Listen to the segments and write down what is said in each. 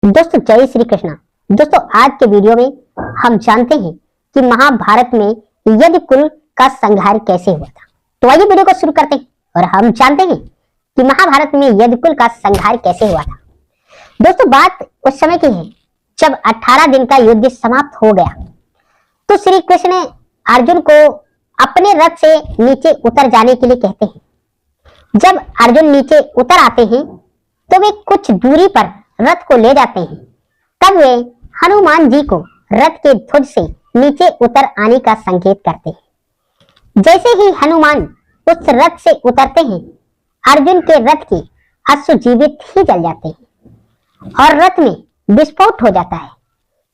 दोस्तों जय श्री कृष्णा। दोस्तों आज के वीडियो में हम जानते हैं कि महाभारत में यदु कुल का संहार कैसे हुआ था। तो आइए वीडियो को शुरू करते हैं और हम जानते हैं कि महाभारत में यदु कुल का संहार कैसे हुआ था। दोस्तों बात उस समय की है जब 18 दिन का युद्ध समाप्त हो गया तो श्री कृष्ण अर्जुन को अपने रथ से नीचे उतर जाने के लिए कहते हैं। जब अर्जुन नीचे उतर आते हैं तो वे कुछ दूरी पर रथ को ले जाते हैं। तब वे हनुमान जी को रथ के ध्वज से नीचे उतर आने का संकेत करते हैं। जैसे ही हनुमान उस रथ से उतरते हैं अर्जुन के रथ के अश्व जीवित ही जल जाते हैं और रथ में विस्फोट हो जाता है।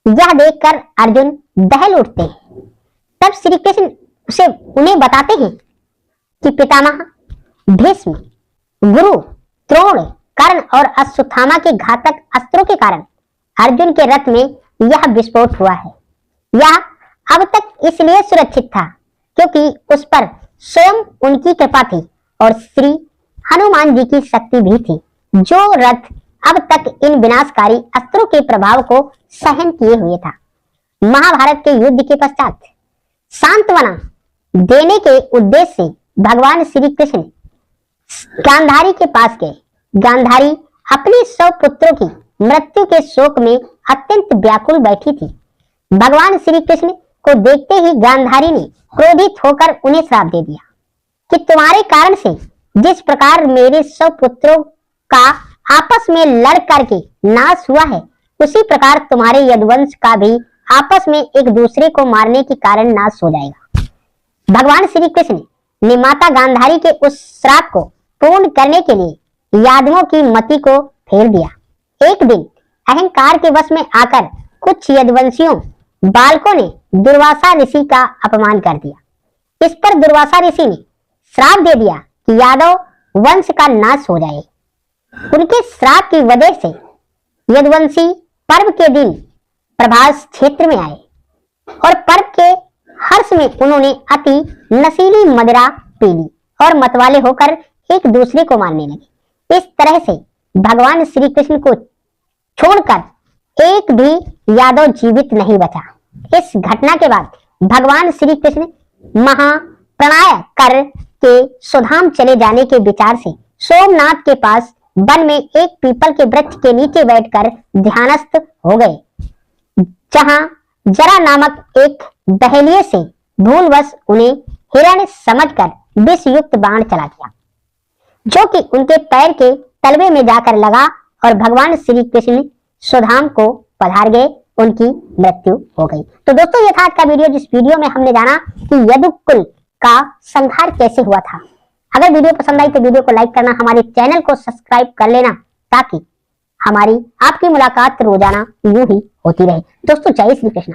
यह देखकर अर्जुन दहल उठते हैं। तब श्री कृष्ण उन्हें बताते हैं कि पितामह भीष्म, गुरु द्रोण, कर्ण और अश्वत्थामा के घातक अस्त्रों के कारण अर्जुन के रथ में यह विस्फोट हुआ है। यह अब तक इसलिए सुरक्षित था क्योंकि उस पर स्वयं उनकी कृपा थी और श्री हनुमान जी की शक्ति भी थी, जो रथ अब तक इन विनाशकारी अस्त्रों के प्रभाव को सहन किए हुए था। महाभारत के युद्ध के पश्चात सांत्वना देने के उद्देश्य से भगवान श्री कृष्ण गांधारी के पास गए। गांधारी अपने 100 पुत्रों की मृत्यु के शोक में अत्यंत व्याकुल बैठी थी। भगवान श्री कृष्ण को देखते ही गांधारी ने क्रोधित होकर उन्हें श्राप दे दिया कि तुम्हारे कारण से जिस प्रकार मेरे 100 पुत्रों का आपस में लड़ करके नाश हुआ है उसी प्रकार तुम्हारे यदुवंश का भी आपस में एक दूसरे को मारने के कारण नाश हो जाएगा। भगवान श्री कृष्ण ने माता गांधारी के उस श्राप को पूर्ण करने के लिए यादवों की मति को फेर दिया। एक दिन अहंकार के वश में आकर कुछ यदुवंशियों बालकों ने दुर्वासा ऋषि का अपमान कर दिया। इस पर दुर्वासा ऋषि ने श्राप दे दिया कि यादव वंश का नाश हो जाए। उनके श्राप की वजह से यदुवंशी पर्व के दिन प्रभास क्षेत्र में आए और पर्व के हर्ष में उन्होंने अति नशीली मदिरा पी ली और मतवाले होकर एक दूसरे को मारने लगे। इस तरह से भगवान श्री कृष्ण को छोड़कर एक भी यादव जीवित नहीं बचा। इस घटना के बाद भगवान श्री कृष्ण महाप्रलय कर के स्वधाम चले जाने के विचार से सोमनाथ के पास वन में एक पीपल के वृक्ष के नीचे बैठकर ध्यानस्थ हो गए, जहां जरा नामक एक बहेलिये से भूलवश उन्हें हिरण समझकर विषयुक्त बाण चला दिया, जो कि उनके पैर के तलवे में जाकर लगा और भगवान श्री कृष्ण स्वधाम को पधार गए। उनकी मृत्यु हो गई। तो दोस्तों ये था आज का वीडियो, जिस वीडियो में हमने जाना कि यदु कुल का संहार कैसे हुआ था। अगर वीडियो पसंद आई तो वीडियो को लाइक करना, हमारे चैनल को सब्सक्राइब कर लेना ताकि हमारी आपकी मुलाकात रोजाना यूं ही होती रहे। दोस्तों जय श्री कृष्ण।